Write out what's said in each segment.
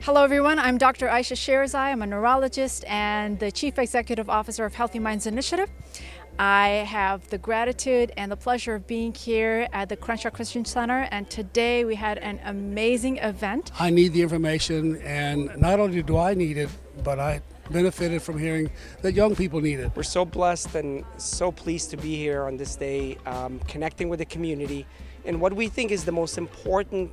Hello everyone, I'm Dr. Ayesha Sherzai. I'm a neurologist and the Chief Executive Officer of Healthy Minds Initiative. I have the gratitude and the pleasure of being here at the Crenshaw Christian Center, and today we had an amazing event. I need the information, and not only do I need it, but I benefited from hearing that young people need it. We're so blessed and so pleased to be here on this day, connecting with the community in what we think is the most important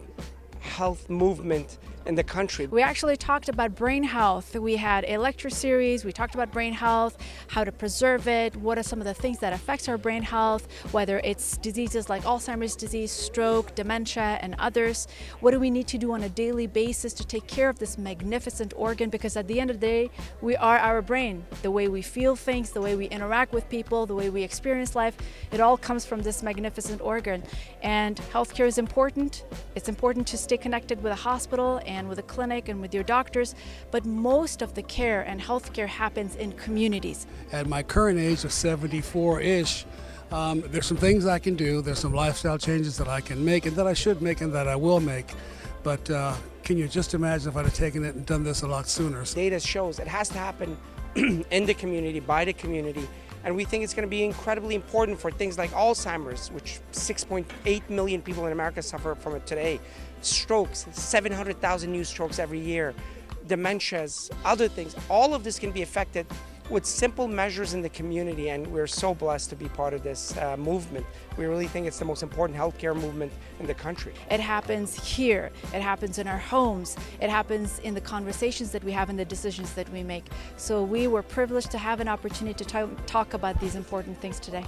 health movement in the country. We actually talked about brain health. We had a lecture series. We talked about brain health, how to preserve it, what are some of the things that affects our brain health, whether it's diseases like Alzheimer's disease, stroke, dementia, and others. What do we need to do on a daily basis to take care of this magnificent organ? Because at the end of the day, we are our brain. The way we feel things, the way we interact with people, the way we experience life, it all comes from this magnificent organ. And healthcare is important. It's important to stay connected with a hospital and with a clinic and with your doctors, but most of the care and healthcare happens in communities. At my current age of 74-ish, there's some things I can do, there's some lifestyle changes that I can make and that I should make and that I will make, but can you just imagine if I'd have taken it and done this a lot sooner? Data shows it has to happen in the community, by the community, and we think it's going to be incredibly important for things like Alzheimer's, which 6.8 million people in America suffer from it today, strokes, 700,000 new strokes every year, dementias, other things. All of this can be affected with simple measures in the community, and we're so blessed to be part of this movement. We really think it's the most important healthcare movement in the country. It happens here, it happens in our homes, it happens in the conversations that we have and the decisions that we make. So we were privileged to have an opportunity to talk about these important things today.